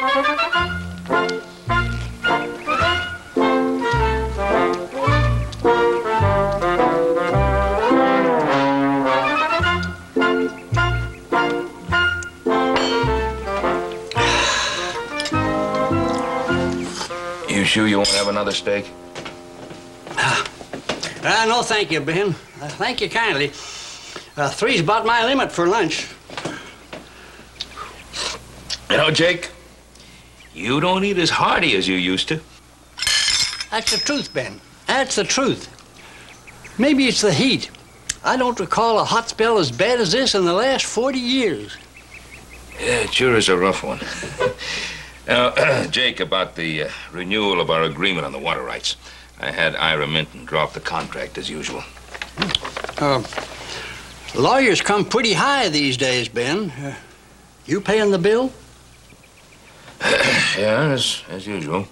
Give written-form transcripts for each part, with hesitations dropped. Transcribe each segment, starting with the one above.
You sure you won't have another steak? No, thank you, Ben. Thank you kindly. Three's about my limit for lunch. You know, Jake, you don't eat as hearty as you used to. That's the truth, Ben. That's the truth. Maybe it's the heat. I don't recall a hot spell as bad as this in the last 40 years. Yeah, it sure is a rough one. Now, Jake, about the renewal of our agreement on the water rights. I had Ira Minton drop the contract as usual. Lawyers come pretty high these days, Ben. You paying the bill? Yeah, as usual.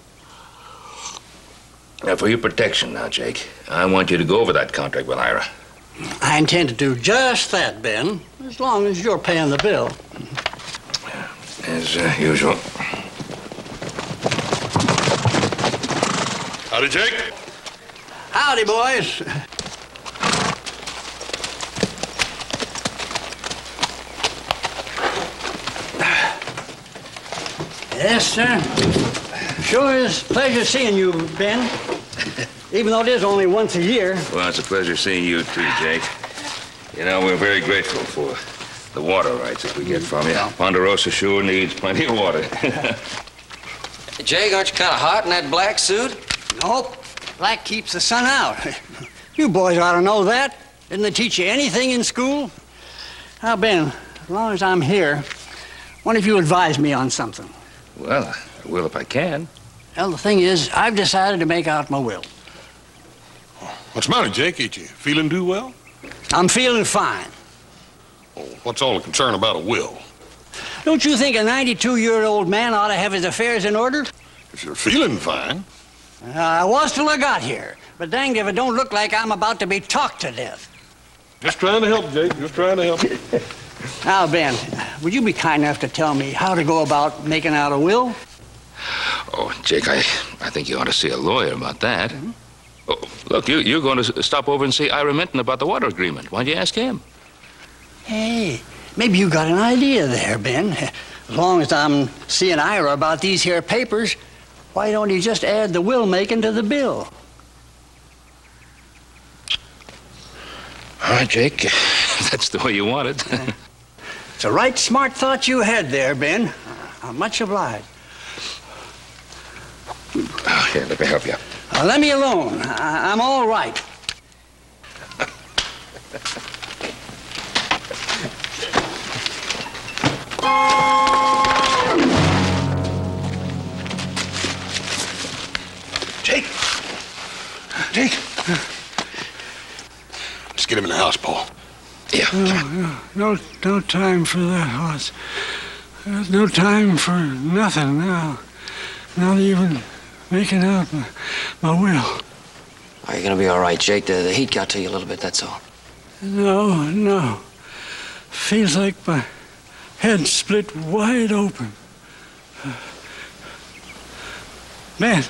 Now, for your protection now, Jake, I want you to go over that contract with Ira. I intend to do just that, Ben, as long as you're paying the bill. As usual. Howdy, Jake. Howdy, boys. Yes, sir. Sure is a pleasure seeing you, Ben. Even though it is only once a year. Well, it's a pleasure seeing you, too, Jake. You know, we're very grateful for the water rights that we get from you. Ponderosa sure needs plenty of water. Jake, aren't you kind of hot in that black suit? Nope. Black keeps the sun out. You boys ought to know that. Didn't they teach you anything in school? Now, Ben, as long as I'm here, why don't you advise me on something? Well, I will if I can. Well, the thing is, I've decided to make out my will. What's the matter, Jake? Ain't you feeling too well? I'm feeling fine. Oh, what's all the concern about a will? Don't you think a 92-year-old man ought to have his affairs in order? If you're feeling fine. I was till I got here. But danged if it don't look like I'm about to be talked to death. Just trying to help, Jake. Just trying to help. Now, Ben, would you be kind enough to tell me how to go about making out a will? Oh, Jake, I think you ought to see a lawyer about that. Mm-hmm. Oh, look, you're going to stop over and see Ira Minton about the water agreement. Why don't you ask him? Hey, maybe you got an idea there, Ben. As long as I'm seeing Ira about these here papers, why don't you just add the will making to the bill? All right, Jake. That's the way you want it. It's a right smart thought you had there, Ben. I'm much obliged. Oh, here, let me help you. Let me alone. I'm all right. Jake! Jake! Let's get him in the house, Paul. Yeah. No time for that, Hoss. There's no time for nothing now. Not even making out my will. Are you gonna be all right, Jake? The heat got to you a little bit, that's all. No. Feels like my head split wide open. Man.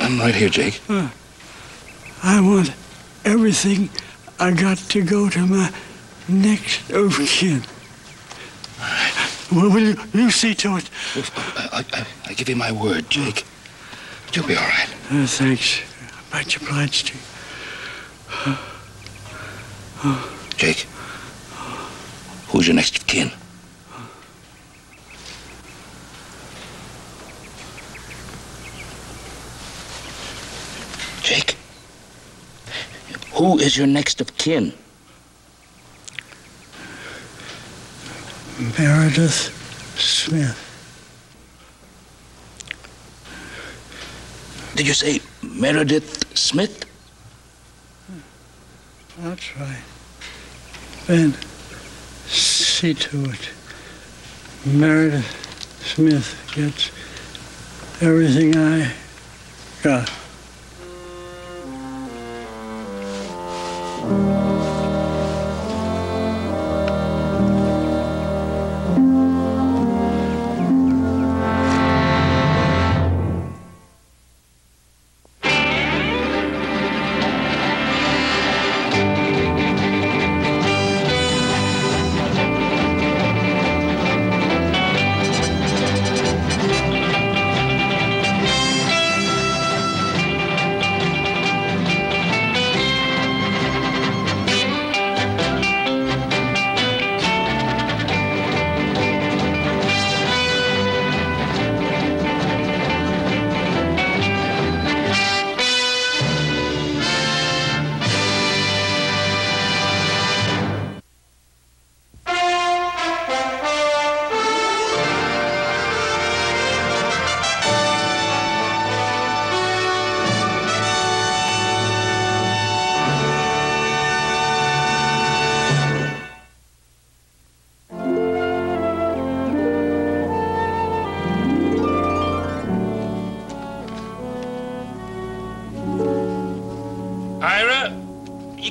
I'm right here, Jake. I want everything I got to go to my next of kin. Will you see to it? I give you my word, Jake. You'll be all right. Thanks. I'm much obliged to you. Jake, who's your next of kin? Jake, who is your next of kin? Meredith Smith. Did you say Meredith Smith? That's right. Ben, see to it. Meredith Smith gets everything I got.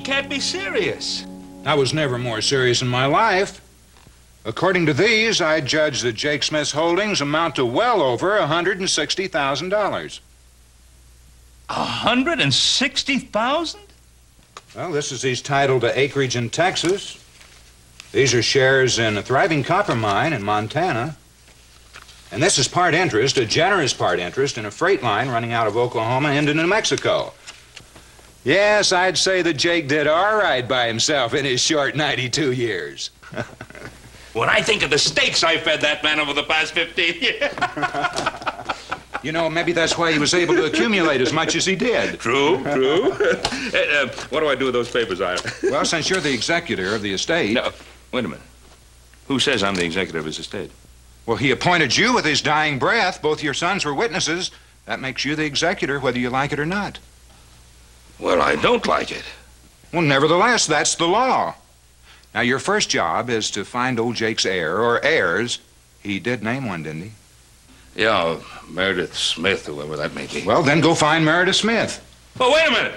You can't be serious. I was never more serious in my life. According to these, I judge that Jake Smith's holdings amount to well over $160,000. $160,000? Well, this is his title to acreage in Texas. These are shares in a thriving copper mine in Montana. And this is part interest, a generous part interest, in a freight line running out of Oklahoma into New Mexico. Yes, I'd say that Jake did all right by himself in his short 92 years. When I think of the steaks I fed that man over the past 15 years. You know, maybe that's why he was able to accumulate as much as he did. True. What do I do with those papers, Ira? Well, since you're the executor of the estate... No, wait a minute. Who says I'm the executor of his estate? Well, he appointed you with his dying breath. Both your sons were witnesses. That makes you the executor, whether you like it or not. Well, I don't like it. Well, nevertheless, that's the law. Now, your first job is to find old Jake's heir, or heirs. He did name one, didn't he? Yeah, Meredith Smith, whoever that may be. Well, then go find Meredith Smith. Oh, wait a minute.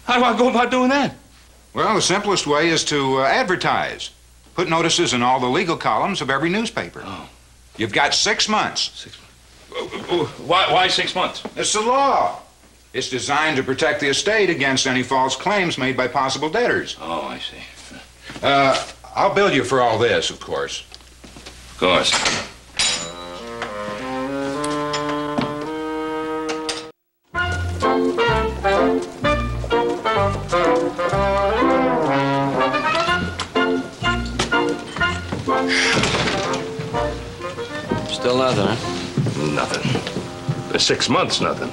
How do I go about doing that? Well, the simplest way is to advertise. Put notices in all the legal columns of every newspaper. Oh. You've got 6 months. 6 months? Why 6 months? It's the law. It's designed to protect the estate against any false claims made by possible debtors. Oh, I see. I'll bill you for all this, of course. Of course. Still nothing, huh? Nothing. For 6 months, nothing.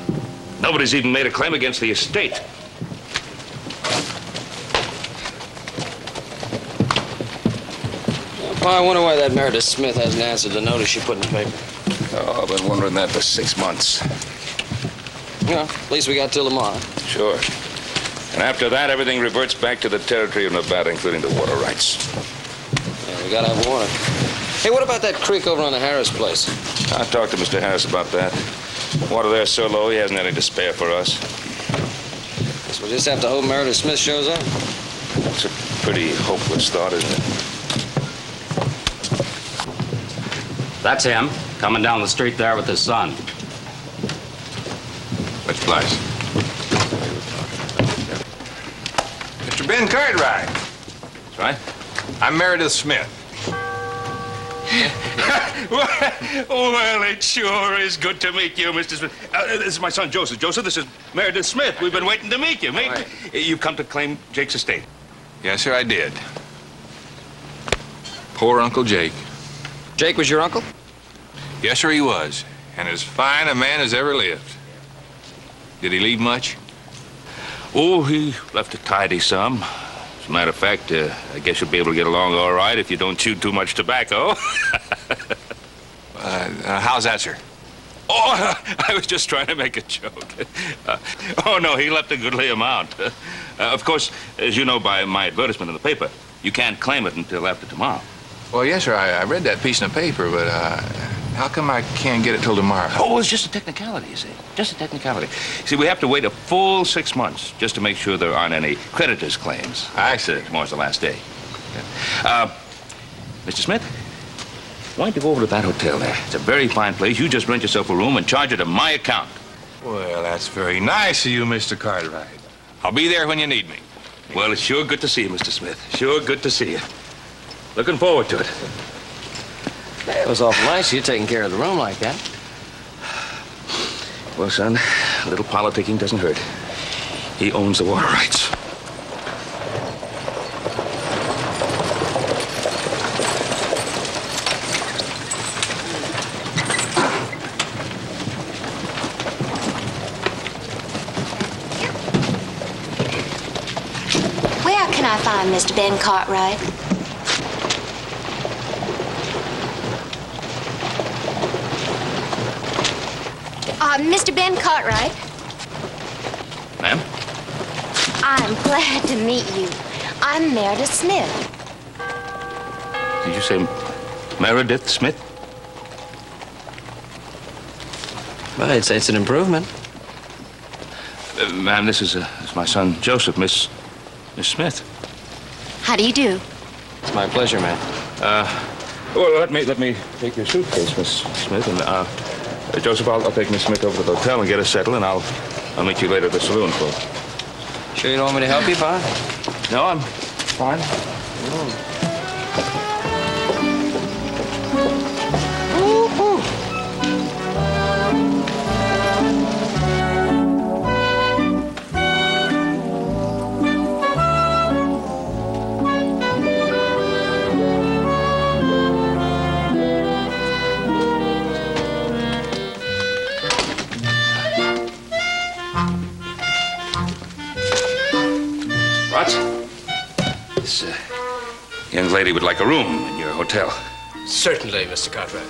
Nobody's even made a claim against the estate. Well, I wonder why that Meredith Smith hasn't answered the notice she put in the paper. Oh, I've been wondering that for 6 months. Well, at least we got till tomorrow. Sure. And after that, everything reverts back to the territory of Nevada, including the water rights. Yeah, we gotta have water. Hey, what about that creek over on the Harris place? I talked to Mr. Harris about that. Water there's so low, he hasn't any to spare for us. Guess we'll just have to hope Meredith Smith shows up. It's a pretty hopeless thought, isn't it? That's him, coming down the street there with his son. Which place? Mr. Ben Cartwright. That's right. I'm Meredith Smith. Well, it sure is good to meet you, Mr. Smith. This is my son, Joseph. Joseph, this is Meredith Smith. We've been waiting to meet you. You've come to claim Jake's estate. Yes, sir, I did. Poor Uncle Jake. Jake was your uncle? Yes, sir, he was. And as fine a man as ever lived. Did he leave much? Oh, he left a tidy sum. As a matter of fact, I guess you'll be able to get along all right if you don't chew too much tobacco. How's that, sir? Oh, I was just trying to make a joke. Oh, no, he left a goodly amount. Of course, as you know by my advertisement in the paper, you can't claim it until after tomorrow. Well, yes, sir, I read that piece in the paper, but how come I can't get it till tomorrow? Oh, it's just a technicality, you see. Just a technicality. See, we have to wait a full 6 months just to make sure there aren't any creditors' claims. I see. Tomorrow's the last day. Mr. Smith, why don't you go over to that hotel there? It's a very fine place. You just rent yourself a room and charge it to my account. Well, that's very nice of you, Mr. Cartwright. I'll be there when you need me. Well, it's sure good to see you, Mr. Smith. Sure good to see you. Looking forward to it. It was awful nice of you taking care of the room like that. Well, son, a little politicking doesn't hurt. He owns the water rights. Where can I find Mr. Ben Cartwright? Mr. Ben Cartwright. Ma'am? I'm glad to meet you. I'm Meredith Smith. Did you say Meredith Smith? Well, I'd say it's an improvement. Ma'am, this is my son, Joseph, Miss Smith. How do you do? It's my pleasure, ma'am. Well, let me take your suitcase, Miss Smith, and, Joseph, I'll take Miss Smith over to the hotel and get her settled, and I'll meet you later at the saloon, Paul. Sure you don't want me to help you, Pa? No, I'm fine. This young lady would like a room in your hotel. Certainly, Mr. Cartwright.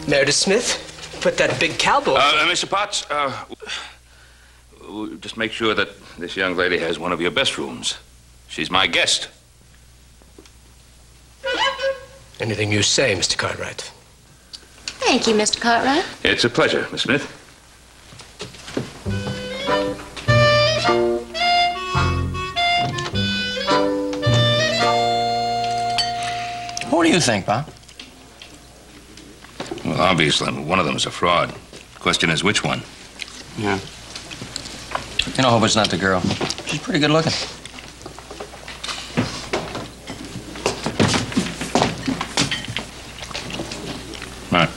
Meredith Smith, put that big cowboy. Mr. Potts, just make sure that this young lady has one of your best rooms. She's my guest. Anything you say, Mr. Cartwright. Thank you, Mr. Cartwright. It's a pleasure, Miss Smith. What do you think, Pa? Well, obviously, one of them is a fraud. Question is, which one? Yeah. You know, I hope it's not the girl. She's pretty good looking. Right.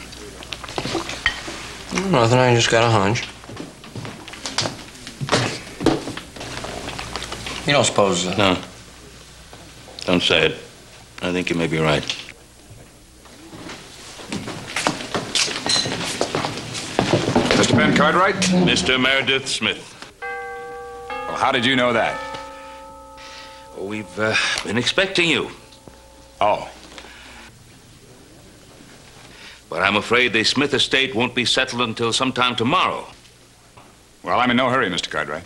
Nothing, I just got a hunch. You don't suppose... No. Don't say it. I think you may be right. Mr. Ben Cartwright? Mr. Meredith Smith. Well, how did you know that? We've been expecting you. Oh. But I'm afraid the Smith estate won't be settled until sometime tomorrow. Well, I'm in no hurry, Mr. Cartwright.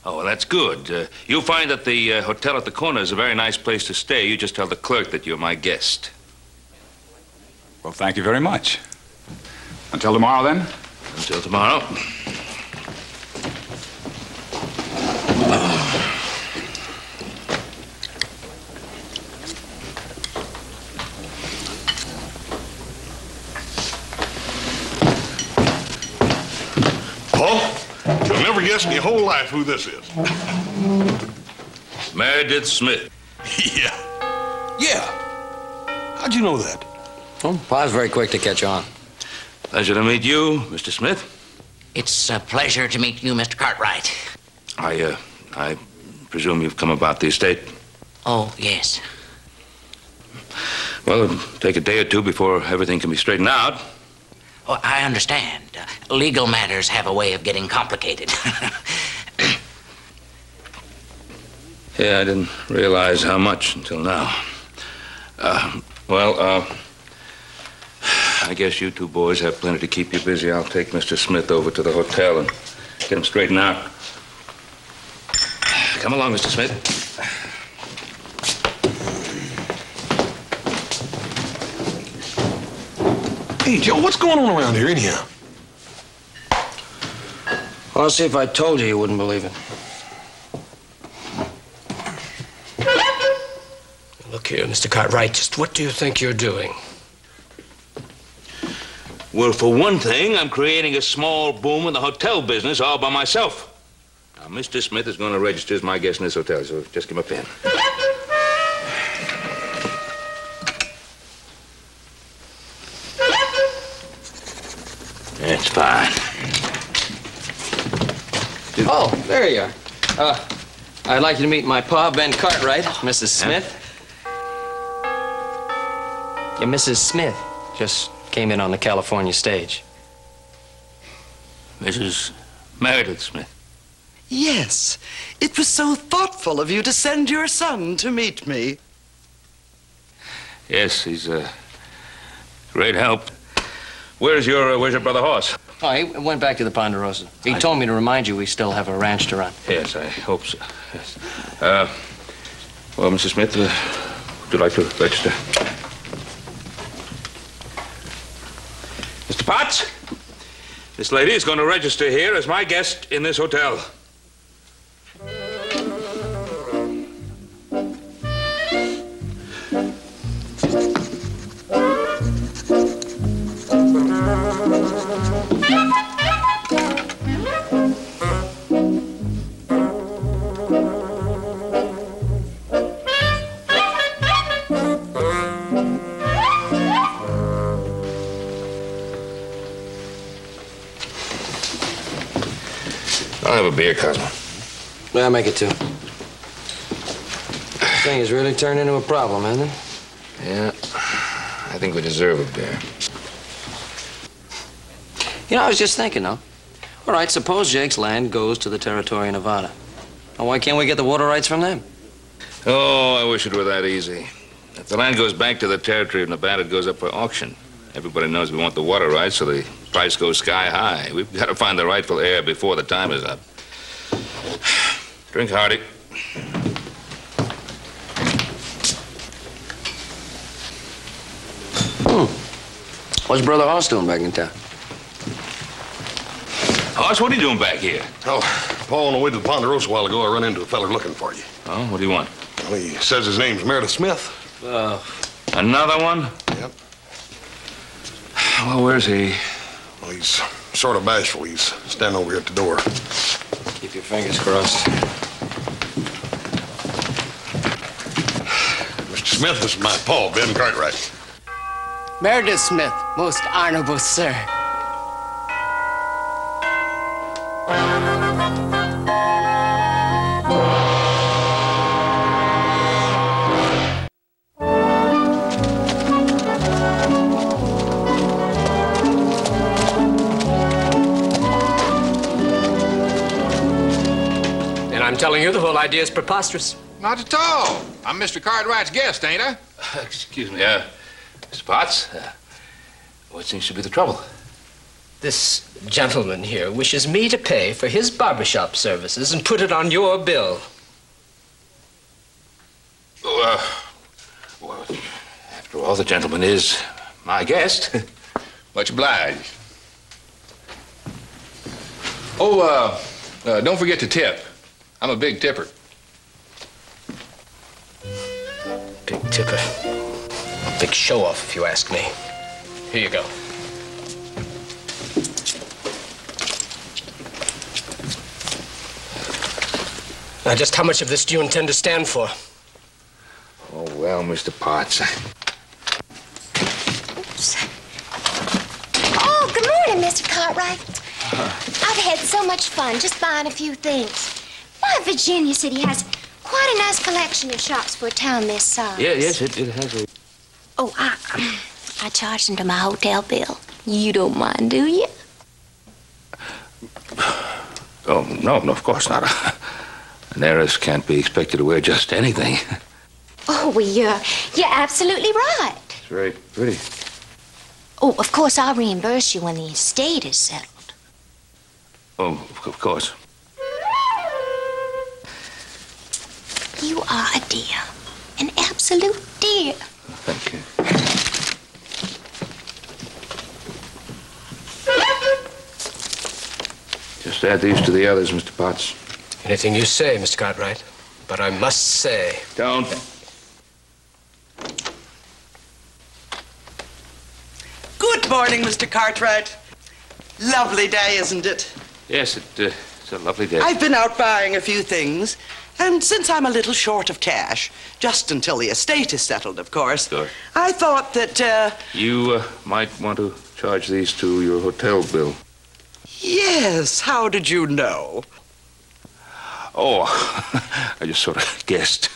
Oh, well, that's good. You'll find that the hotel at the corner is a very nice place to stay. You just tell the clerk that you're my guest. Well, thank you very much. Until tomorrow, then? Until tomorrow. Paul, you'll never guess in your whole life who this is. Meredith Smith. Yeah. How'd you know that? Well, Pa's very quick to catch on. Pleasure to meet you, Mr. Smith. It's a pleasure to meet you, Mr. Cartwright. I presume you've come about the estate? Oh, yes. Well, it'll take a day or two before everything can be straightened out. Oh, I understand. Legal matters have a way of getting complicated. Yeah, I didn't realize how much until now. I guess you two boys have plenty to keep you busy. I'll take Mr. Smith over to the hotel and get him straightened out. Come along, Mr. Smith. Hey, Joe, what's going on around here anyhow? Well, I'll see if I told you, you wouldn't believe it. Look here, Mr. Cartwright, just what do you think you're doing? Well, for one thing, I'm creating a small boom in the hotel business all by myself. Now, Mr. Smith is going to register as my guest in this hotel, so just give him a pen. That's fine. Oh, there you are. I'd like you to meet my pa, Ben Cartwright, Mrs. Smith. Yeah, Mrs. Smith just came in on the California stage. Mrs. Meredith Smith. Yes. It was so thoughtful of you to send your son to meet me. Yes, he's a great help. Where's your brother Hoss? Oh, he went back to the Ponderosa. He told me to remind you we still have a ranch to run. Yes, I hope so. Yes. Well, Mrs. Smith, would you like to register? Mr. Potts, this lady is going to register here as my guest in this hotel. I'll have a beer, Cosmo. Yeah, I'll make it two. This thing has really turned into a problem, hasn't it? Yeah, I think we deserve a beer. You know, I was just thinking, though. All right, suppose Jake's land goes to the territory of Nevada. Well, why can't we get the water rights from them? Oh, I wish it were that easy. If the land goes back to the territory of Nevada, it goes up for auction. Everybody knows we want the water rights, so the price goes sky high. We've got to find the rightful heir before the time is up. Drink hearty. What's Brother Hoss doing back in town? Hoss, what are you doing back here? Oh, Paul, on the way to the Ponderosa a while ago, I run into a fella looking for you. Oh, what do you want? Well, he says his name's Meredith Smith. Another one? Yep. Well, where's he? Well, he's sort of bashful. He's standing over here at the door. Keep your fingers crossed. Mr. Smith, this is my Paul, Ben Cartwright. Meredith Smith, most honorable sir. And I'm telling you, the whole idea is preposterous. Not at all. I'm Mr. Cartwright's guest, ain't I? Excuse me, Mr. Potts, what seems to be the trouble? This gentleman here wishes me to pay for his barbershop services and put it on your bill. Well, after all, the gentleman is my guest. Much obliged. Oh, don't forget to tip. I'm a big tipper. Big tipper. A big show-off, if you ask me. Here you go. Now, just how much of this do you intend to stand for? Oh, well, Mr. Potts. Oops. Oh, good morning, Mr. Cartwright. I've had so much fun just buying a few things. Why, Virginia City has quite a nice collection of shops for a town this size. Yeah, yes, it has a... Oh, I charged them to my hotel bill. You don't mind, do you? Oh, no, of course not. An heiress can't be expected to wear just anything. Oh, well, you're absolutely right. It's very pretty. Oh, of course, I'll reimburse you when the estate is settled. Oh, of course. You are a dear. An absolute dear. Thank you. Just add these to the others, Mr. Potts. Anything you say, Mr. Cartwright. But I must say... Don't. Good morning, Mr. Cartwright. Lovely day, isn't it? Yes, it's a lovely day. I've been out buying a few things, and since I'm a little short of cash, just until the estate is settled, of course, Sure. I thought that, You might want to charge these to your hotel bill. Yes, how did you know? Oh, I just sort of guessed.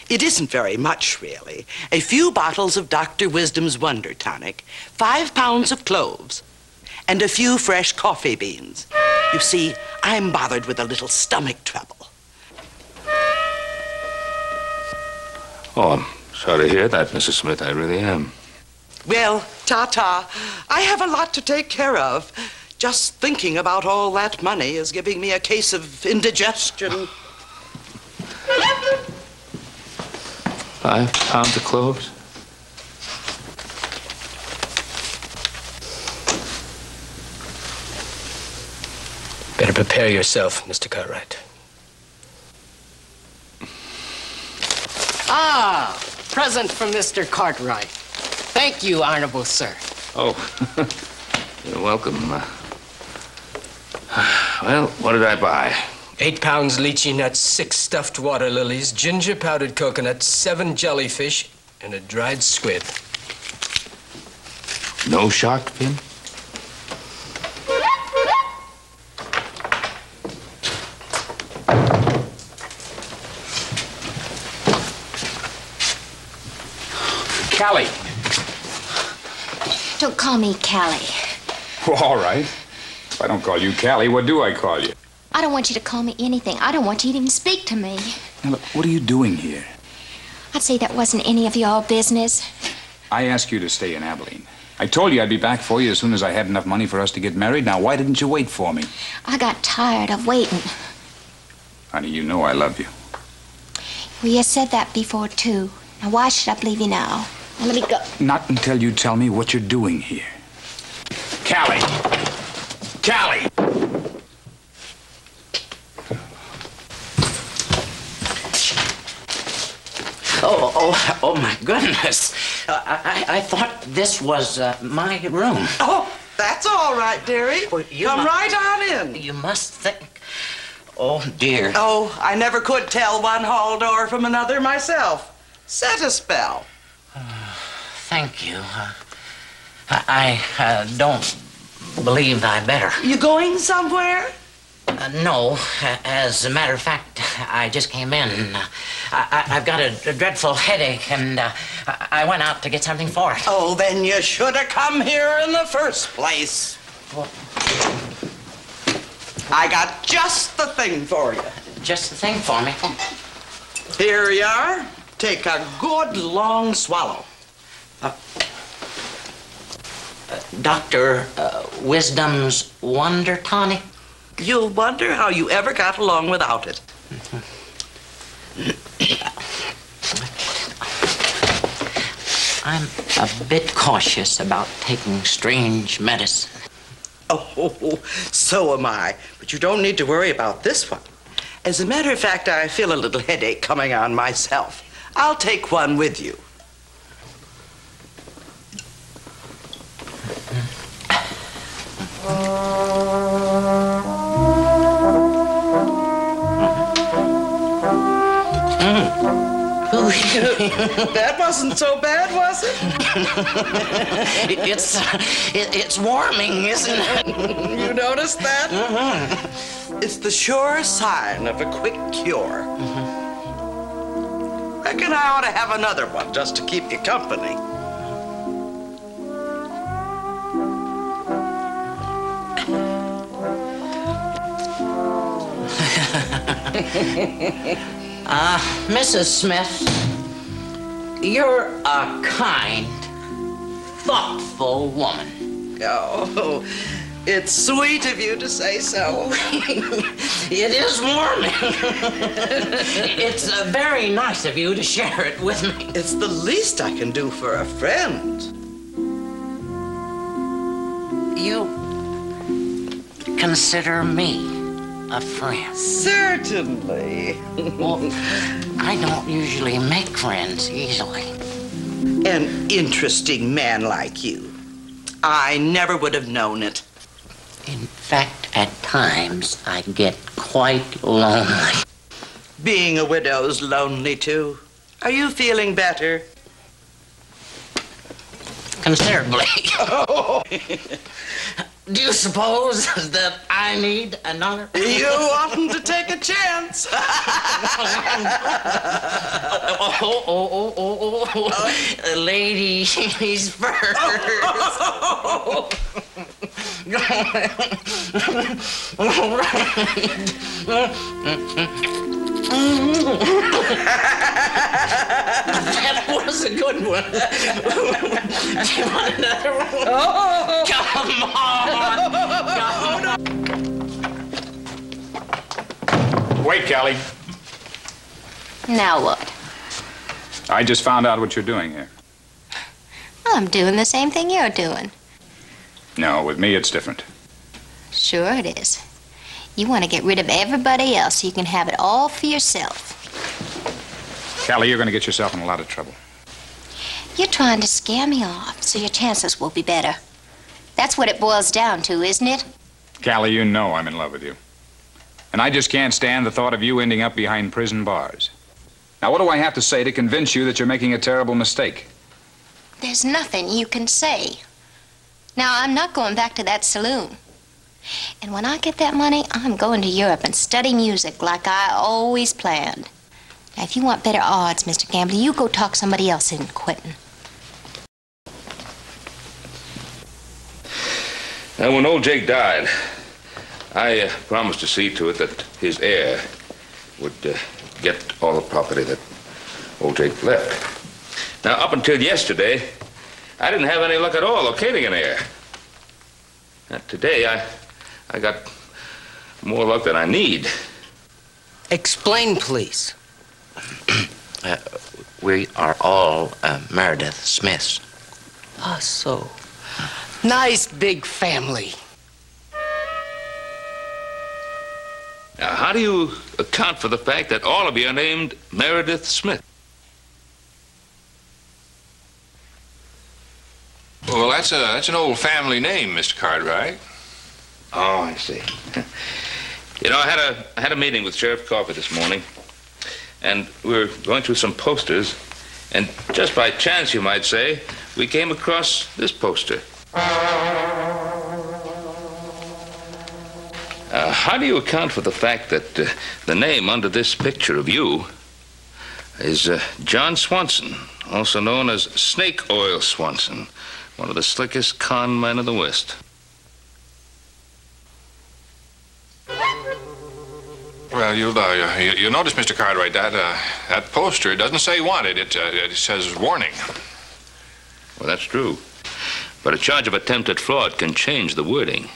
It isn't very much, really. A few bottles of Dr. Wisdom's Wonder Tonic, 5 pounds of cloves, and a few fresh coffee beans. You see, I'm bothered with a little stomach trouble. Oh, I'm sorry to hear that, Mrs. Smith. I really am. Well, Ta-ta. I have a lot to take care of. Just thinking about all that money is giving me a case of indigestion. 5 pounds of cloves? Better prepare yourself, Mr. Cartwright. Ah, present from Mr. Cartwright. Thank you, honorable sir. Oh, you're welcome. Well, what did I buy? 8 pounds lychee nuts, 6 stuffed water lilies, ginger powdered coconut, 7 jellyfish, and a dried squid. No shark fin? Callie. Don't call me Callie. Well, all right. If I don't call you Callie, what do I call you? I don't want you to call me anything. I don't want you to even speak to me. Now, look, what are you doing here? I'd say that wasn't any of your business. I asked you to stay in Abilene. I told you I'd be back for you as soon as I had enough money for us to get married. Now, why didn't you wait for me? I got tired of waiting. Honey, you know I love you. Well, you said that before, too. Now, why should I believe you now? Now, let me go. Not until you tell me what you're doing here. Callie! Callie! Oh, my goodness. I thought this was my room. Oh, that's all right, dearie. Come right on in. You must think. Oh, dear. Oh, I never could tell one hall door from another myself. Set a spell. Thank you. I don't believe I better. You going somewhere? No. As a matter of fact, I just came in. I've got a dreadful headache, and I went out to get something for it. Oh, then you should have come here in the first place. Well, I got just the thing for you. Just the thing for me? Here you are. Take a good long swallow. Dr. Wisdom's Wonder Tonic? You'll wonder how you ever got along without it. I'm a bit cautious about taking strange medicine. Oh, so am I. But you don't need to worry about this one. As a matter of fact, I feel a little headache coming on myself. I'll take one with you. That wasn't so bad, was it? It's warming, isn't it? You noticed that? Mm-hmm. It's the sure sign of a quick cure. Reckon I ought to have another one just to keep you company. Mrs. Smith, you're a kind, thoughtful woman. Oh, it's sweet of you to say so. It is warming. It's very nice of you to share it with me. It's the least I can do for a friend. You consider me a friend? Certainly. Well, I don't usually make friends easily. An interesting man like you. I never would have known it. In fact, at times, I get quite lonely. Being a widow's lonely, too. Are you feeling better? Considerably. Do you suppose that I need another? You oughtn't to take a chance. Ladies first. That was a good good one. Do you want another one? Oh! Come on! Wait, Callie. Now what? I just found out what you're doing here. Well, I'm doing the same thing you're doing. No, with me it's different. Sure it is. You want to get rid of everybody else so you can have it all for yourself. Callie, you're going to get yourself in a lot of trouble. You're trying to scare me off so your chances will be better. That's what it boils down to, isn't it? Callie, you know I'm in love with you. And I just can't stand the thought of you ending up behind prison bars. Now, what do I have to say to convince you that you're making a terrible mistake? There's nothing you can say. Now, I'm not going back to that saloon. And when I get that money, I'm going to Europe and study music like I always planned. Now, if you want better odds, Mr. Gambler, you go talk somebody else in quitting. Now, when old Jake died, I promised to see to it that his heir would get all the property that old Jake left. Now, up until yesterday, I didn't have any luck at all locating an heir. Now, today, I got more luck than I need. Explain, please. We are all Meredith Smiths. Ah, so. Nice big family. Now, how do you account for the fact that all of you are named Meredith Smith? Well, that's an old family name, Mr. Cartwright. Oh, I see. You know, I had a meeting with Sheriff Coffey this morning, and we were going through some posters, and just by chance, you might say, we came across this poster. How do you account for the fact that the name under this picture of you is John Swanson, also known as Snake Oil Swanson, one of the slickest con men of the West? Well, you'll notice, Mr. Cartwright, that poster doesn't say wanted. It says warning. Well, that's true. But a charge of attempted fraud can change the wording.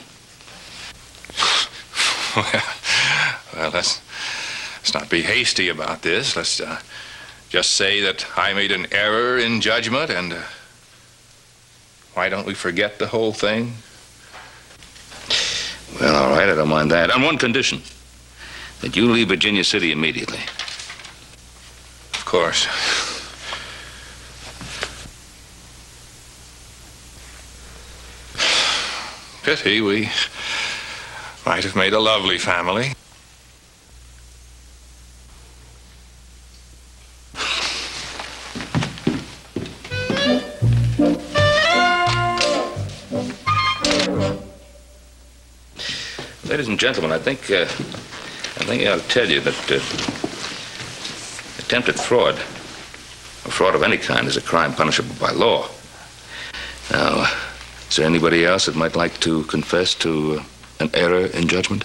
Well, let's not be hasty about this. Let's just say that I made an error in judgment, and why don't we forget the whole thing? Well, all right, I don't mind that. On one condition, that you leave Virginia City immediately. Of course. Pity, we might have made a lovely family. Ladies and gentlemen, I think I ought to tell you that attempted fraud, or fraud of any kind, is a crime punishable by law. Now, is there anybody else that might like to confess to an error in judgment?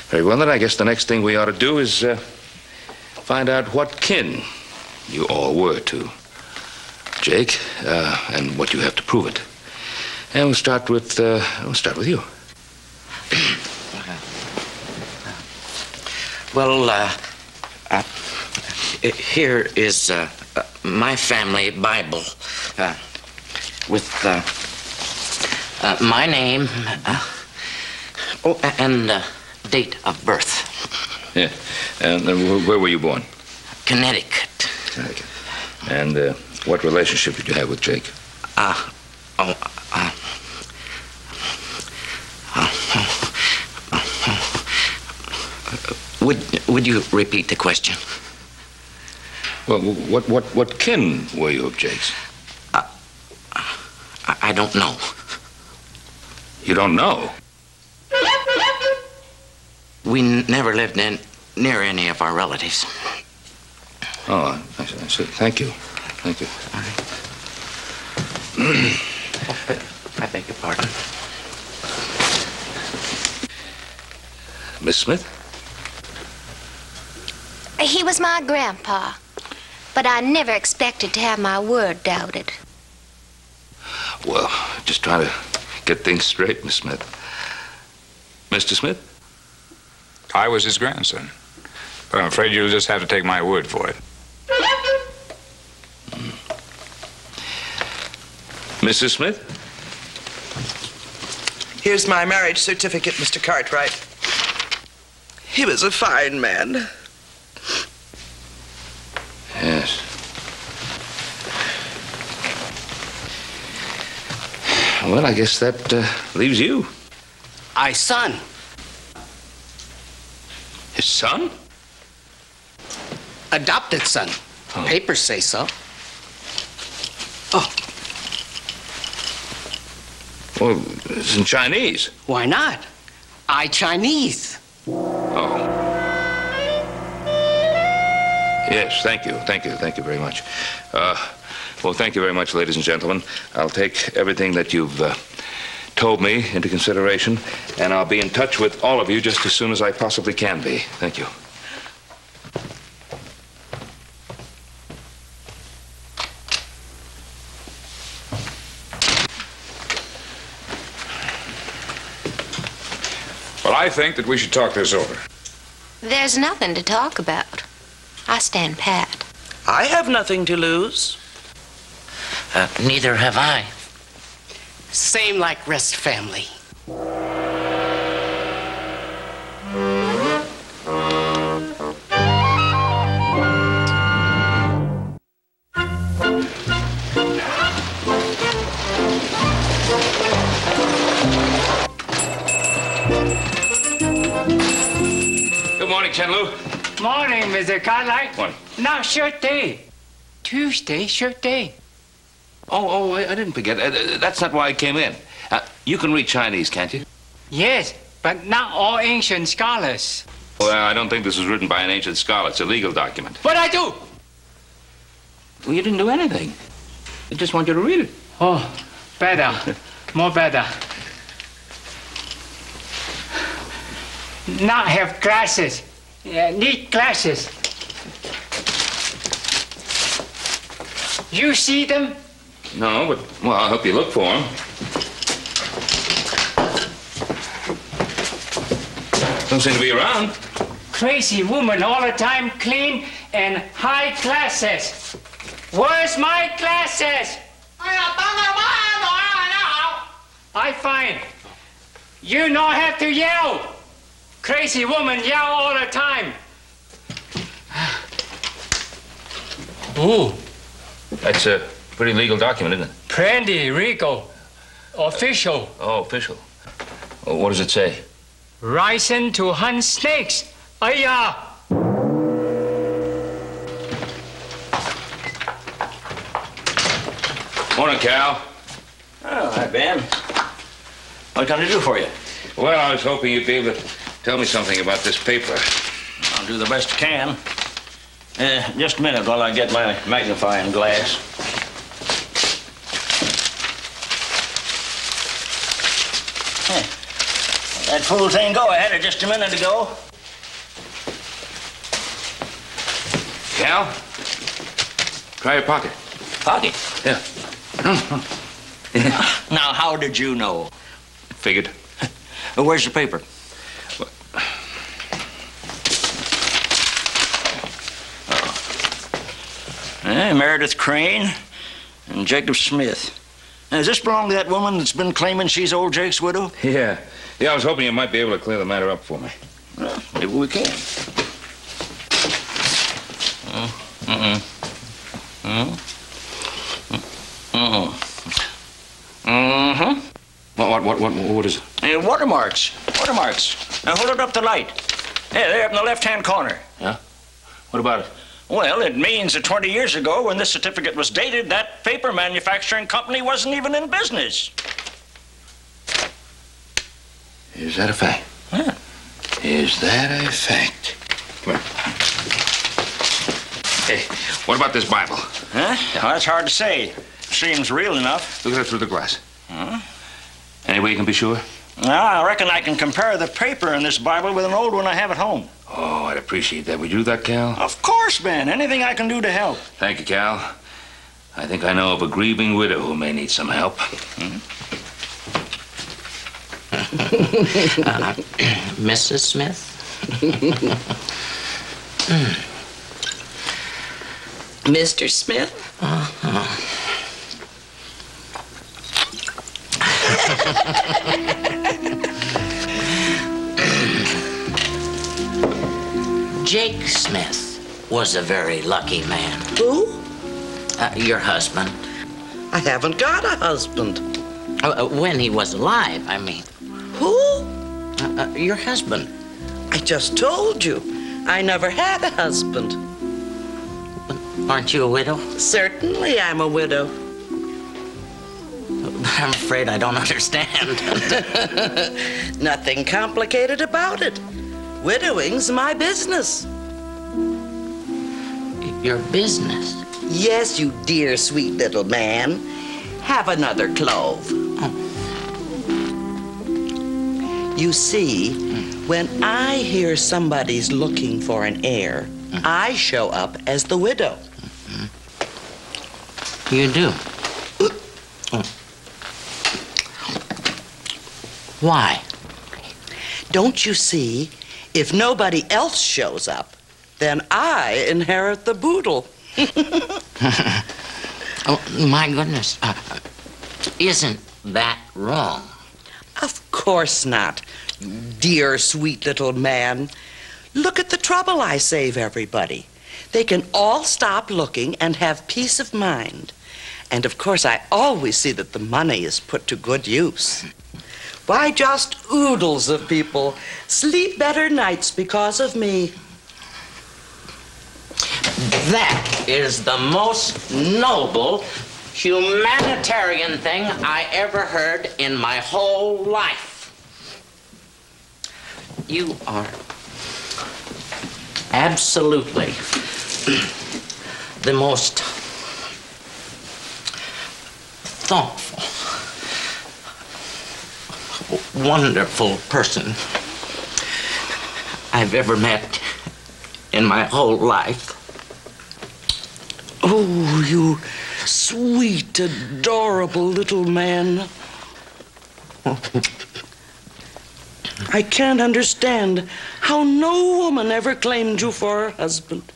Very well, then I guess the next thing we ought to do is find out what kin you all were to Jake, and what you have to prove it. And we'll start with you. Well, here is my family Bible with my name and date of birth. Yeah. And where were you born? Connecticut. Connecticut. And what relationship did you have with Jake? Would you repeat the question? Well, what kin were you of Jake's? I don't know. You don't know? We never lived near any of our relatives. Oh, I see. Thank you. Thank you. I beg your pardon. Miss Smith? He was my grandpa, but I never expected to have my word doubted. Well, just trying to get things straight, Miss Smith. Mr. Smith? I was his grandson. But I'm afraid you'll just have to take my word for it. Mrs. Smith? Here's my marriage certificate, Mr. Cartwright. He was a fine man. Yes. Well, I guess that leaves you. My son. His son? Adopted son. Oh. Papers say so. Oh. Well, it's in Chinese. Why not? I Chinese. Oh. Yes, thank you. Thank you very much. Well, thank you very much, ladies and gentlemen. I'll take everything that you've told me into consideration, and I'll be in touch with all of you just as soon as I possibly can be. Thank you. Well, I think that we should talk this over. There's nothing to talk about. I stand pat. I have nothing to lose. Neither have I. Same like rest family. Good morning, Chen Lu. Morning, Mr. Cartwright. Morning. Now, shirt day. Tuesday, shirt day. Oh, I didn't forget. That's not why I came in. You can read Chinese, can't you? Yes, but not all ancient scholars. Well, I don't think this was written by an ancient scholar. It's a legal document. But I do. Well, you didn't do anything. I just want you to read it. Oh, better. More better. Not have glasses. Need glasses. You see them? No, but, well, I'll help you look for them. Don't seem to be around. Crazy woman all the time, clean and high glasses. Where's my glasses? I find. You not have to yell. Crazy woman yell all the time. Ooh. That's a pretty legal document, isn't it? Plenty legal. Official. Oh, official. Well, what does it say? License to hunt snakes. Ayah. Morning, Cal. Oh, hi, Ben. What can I do for you? Well, I was hoping you'd be able to tell me something about this paper. I'll do the best I can. Just a minute while I get my magnifying glass. That fool thing go. I had it just a minute ago. Cal, try your pocket. Pocket? Yeah. Now, how did you know? Figured. Where's the paper? Meredith Crane and Jacob Smith. Now, does this belong to that woman that's been claiming she's old Jake's widow? Yeah. Yeah, I was hoping you might be able to clear the matter up for me. Well, maybe we can. What is it? Watermarks. Watermarks. Now, hold it up to the light. Yeah, there up in the left-hand corner. Yeah? What about it? Well, it means that 20 years ago, when this certificate was dated, that paper manufacturing company wasn't even in business. Is that a fact? Yeah. Is that a fact? Come here. Hey, what about this Bible? Huh? Yeah. Well, that's hard to say. Seems real enough. Look at it through the glass. Huh? Any way you can be sure? Well, I reckon I can compare the paper in this Bible with an old one I have at home. Oh, I'd appreciate that. Would you do that, Cal? Of course, Ben. Anything I can do to help. Thank you, Cal. I think I know of a grieving widow who may need some help. Mrs. Smith? Mr. Smith? Jake Smith was a very lucky man. Who? Your husband. I haven't got a husband. When he was alive, I mean. Who? Your husband. I just told you. I never had a husband. Aren't you a widow? Certainly I'm a widow. I'm afraid I don't understand. Nothing complicated about it. Widowing's my business. Your business? Yes, you dear, sweet little man. Have another clove. You see, when I hear somebody's looking for an heir, I show up as the widow. You do? Why? Don't you see? If nobody else shows up, then I inherit the boodle. Oh, my goodness. Isn't that wrong? Of course not, you dear, sweet little man. Look at the trouble I save everybody. They can all stop looking and have peace of mind. And of course, I always see that the money is put to good use. Why, just oodles of people sleep better nights because of me. That is the most noble humanitarian thing I ever heard in my whole life. You are absolutely the most thoughtful, wonderful person I've ever met in my whole life. Oh, you sweet, adorable little man. I can't understand how no woman ever claimed you for her husband.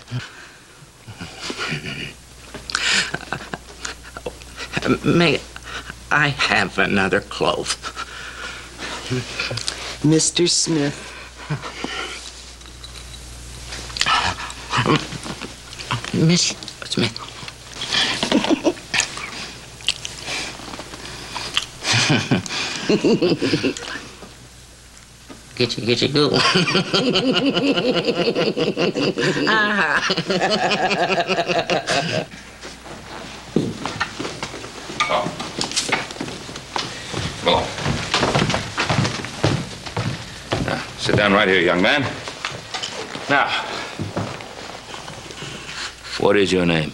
May I have another clove? Mr. Smith. Miss Smith. Get you go. Come along. Now, sit down right here, young man. Now, what is your name?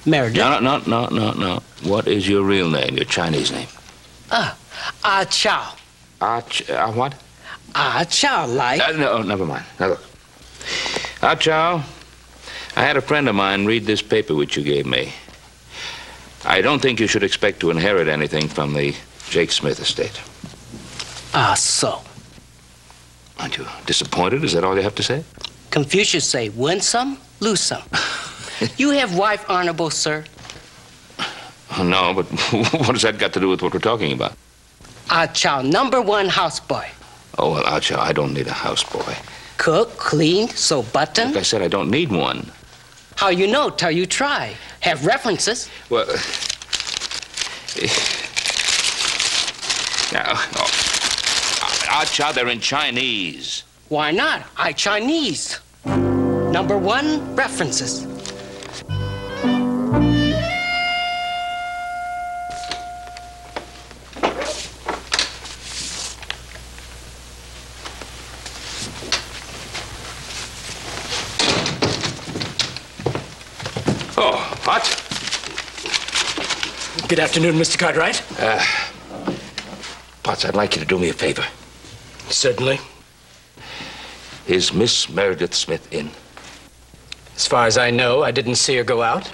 Meredith. No. What is your real name, your Chinese name? Ah Chow. What? Ah Chow, like. No, never mind. Now, look. Ah Chow, I had a friend of mine read this paper which you gave me. I don't think you should expect to inherit anything from the Jake Smith estate. Ah, so. Aren't you disappointed? Is that all you have to say? Confucius say, win some, lose some. You have wife honorable, sir. No, but what has that got to do with what we're talking about? Ah Chow, #1 houseboy. Oh, well, Ah Chow, I don't need a houseboy. Cook, clean, sew button. Like I said, I don't need one. How you know till you try. Have references. Well, now, Ah Chow, they're in Chinese. Why not? I Chinese. #1, references. Oh, what? Good afternoon, Mr. Cartwright. Potts, I'd like you to do me a favor. Certainly. Is Miss Meredith Smith in? As far as I know, I didn't see her go out.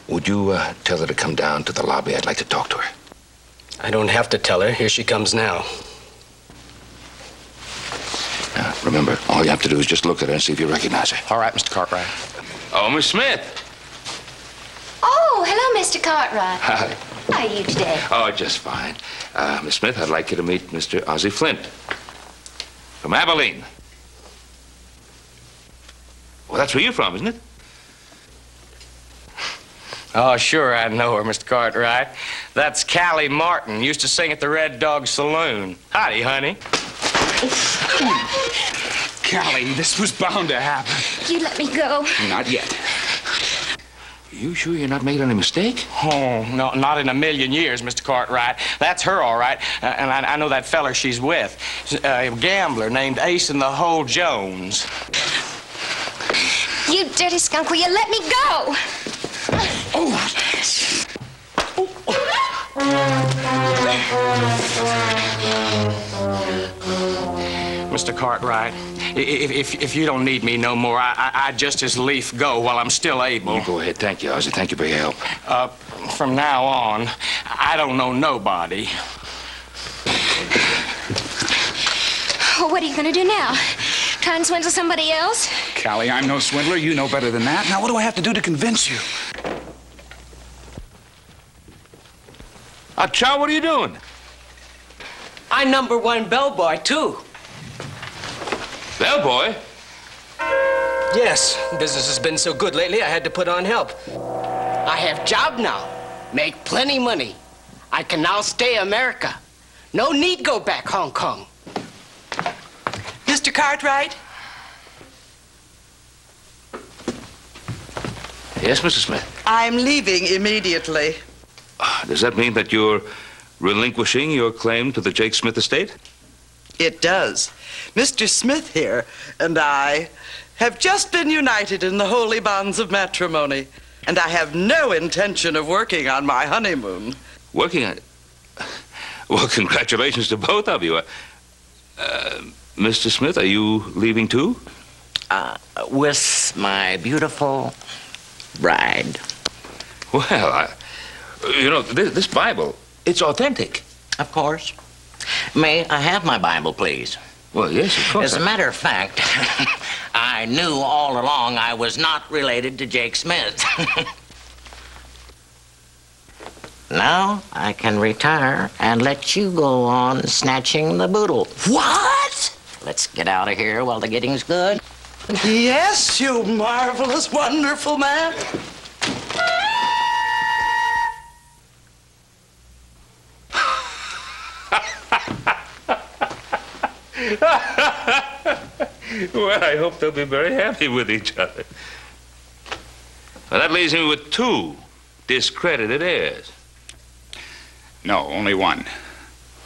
Would you tell her to come down to the lobby? I'd like to talk to her. I don't have to tell her. Here she comes now. Remember, all you have to do is just look at her and see if you recognize her. All right, Mr. Cartwright. Oh, Miss Smith. Oh, hello, Mr. Cartwright. Hi. How are you today? Oh, just fine. Miss Smith, I'd like you to meet Mr. Ozzie Flint from Abilene. Well, that's where you're from, isn't it? Oh, sure, I know her, Mr. Cartwright. That's Callie Martin. Used to sing at the Red Dog Saloon. Howdy, honey. Callie, this was bound to happen. You let me go. Not yet. You sure you're not making any mistake? Oh, no, not in a million years, Mr. Cartwright. That's her, all right. And I know that feller she's with. A gambler named Ace in the Hole Jones. You dirty skunk, will you let me go? Mr. Cartwright, if you don't need me no more, I'd just as lief go while I'm still able. You go ahead. Thank you, Ozzie. Thank you for your help. From now on, I don't know nobody. Oh, what are you going to do now? Try and swindle somebody else? Callie, I'm no swindler. You know better than that. Now, what do I have to do to convince you? Chow, what are you doing? I'm #1 bellboy, too. Bellboy? Yes, business has been so good lately, I had to put on help. I have job now. Make plenty money. I can now stay America. No need go back Hong Kong. Mr. Cartwright? Yes, Mrs. Smith. I'm leaving immediately. Does that mean that you're relinquishing your claim to the Jake Smith estate? It does. Mr. Smith here and I have just been united in the holy bonds of matrimony, and I have no intention of working on my honeymoon. Working on... Well, congratulations to both of you. Mr. Smith, are you leaving too? With my beautiful bride. Well, you know, this Bible, it's authentic. Of course. May I have my Bible, please? Well, yes, of course. As a matter of fact, I knew all along I was not related to Jake Smith. Now I can retire and let you go on snatching the boodle. What? Let's get out of here while the getting's good. Yes, you marvelous, wonderful man. Well, I hope they'll be very happy with each other. Well, that leaves me with 2 discredited heirs. No, only one.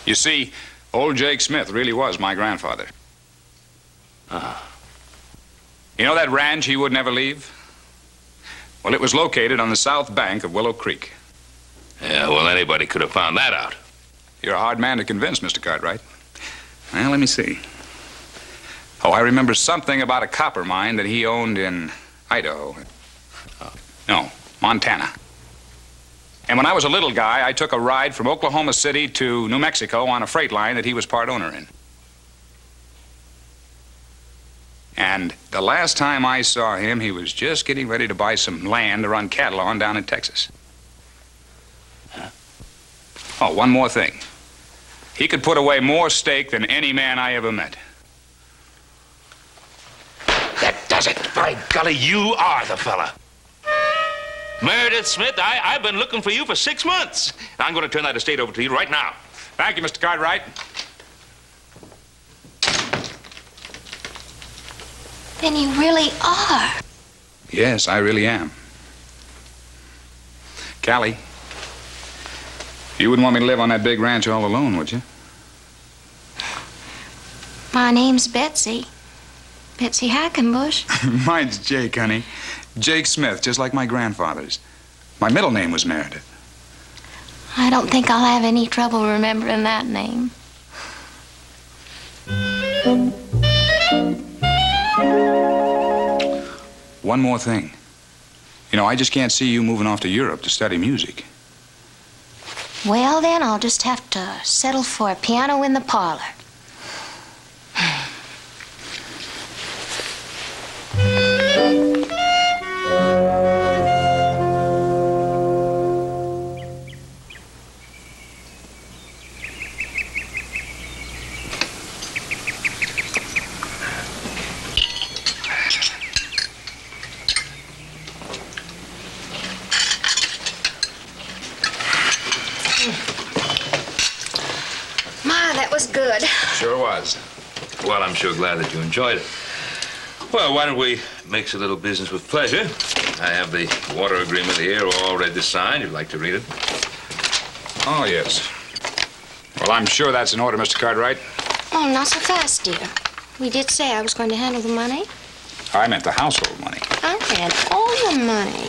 You see, old Jake Smith really was my grandfather. You know that ranch he would never leave? Well, it was located on the south bank of Willow Creek. Yeah, well, anybody could have found that out. You're a hard man to convince, Mr. Cartwright. Well, let me see. Oh, I remember something about a copper mine that he owned in Idaho. No, Montana. And when I was a little guy, I took a ride from Oklahoma City to New Mexico on a freight line that he was part owner in. And the last time I saw him, he was just getting ready to buy some land to run cattle on down in Texas. Oh, one more thing. He could put away more steak than any man I ever met. That does it. By golly, you are the fella. Meredith Smith, I've been looking for you for 6 months. I'm going to turn that estate over to you right now. Thank you, Mr. Cartwright. Then you really are. Yes, I really am. Callie, you wouldn't want me to live on that big ranch all alone, would you? My name's Betsy. Betsy Hackenbush. Mine's Jake, honey. Jake Smith, just like my grandfather's. My middle name was Meredith. I don't think I'll have any trouble remembering that name. One more thing. You know, I just can't see you moving off to Europe to study music. Well, then, I'll just have to settle for a piano in the parlor. That was good. Sure was. Well, I'm sure glad that you enjoyed it. Well, why don't we mix a little business with pleasure? I have the water agreement here all ready to sign. You'd like to read it? Oh, yes. Well, I'm sure that's in order, Mr. Cartwright. Oh, not so fast, dear. We did say I was going to handle the money. I meant the household money. I had all the money.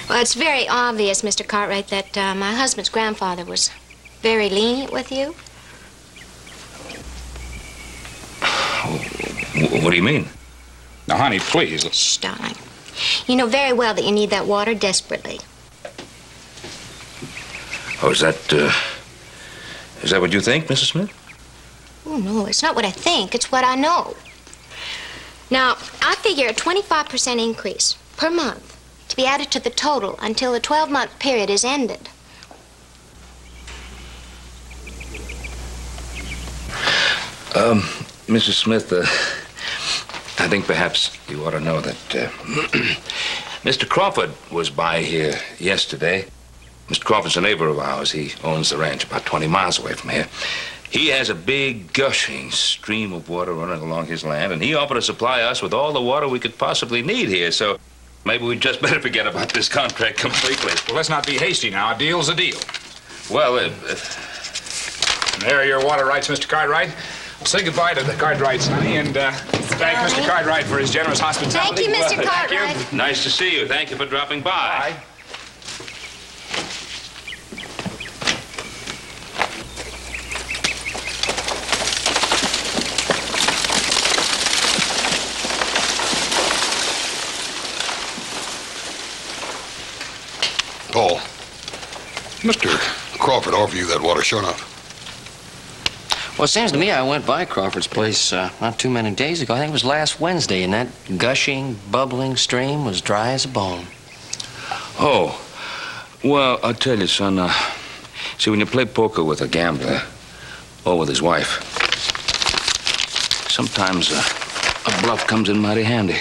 Well, it's very obvious, Mr. Cartwright, that my husband's grandfather was very lenient with you. What do you mean? Now, honey, please. Shh, darling. You know very well that you need that water desperately. Oh, is that what you think, Mrs. Smith? Oh, no, it's not what I think. It's what I know. Now, I figure a 25% increase per month to be added to the total until the 12-month period is ended. Mrs. Smith, I think perhaps you ought to know that Mr. Crawford was by here yesterday. Mr. Crawford's a neighbor of ours. He owns the ranch about 20 miles away from here. He has a big gushing stream of water running along his land, and he offered to supply us with all the water we could possibly need here, so maybe we'd just better forget about this contract completely. Well, let's not be hasty now. A deal's a deal. Well, And there are your water rights, Mr. Cartwright. Well, say goodbye to the Cartwrights, honey, and thank Mr. Cartwright for his generous hospitality. Thank you, Mr. Cartwright. Thank you. Nice to see you. Thank you for dropping by. Bye. Paul, Mr. Crawford offered you that water, sure enough. Well, it seems to me I went by Crawford's place not too many days ago. I think it was last Wednesday, and that gushing, bubbling stream was dry as a bone. Oh, well, I'll tell you, son. See, when you play poker with a gambler or with his wife, sometimes a bluff comes in mighty handy.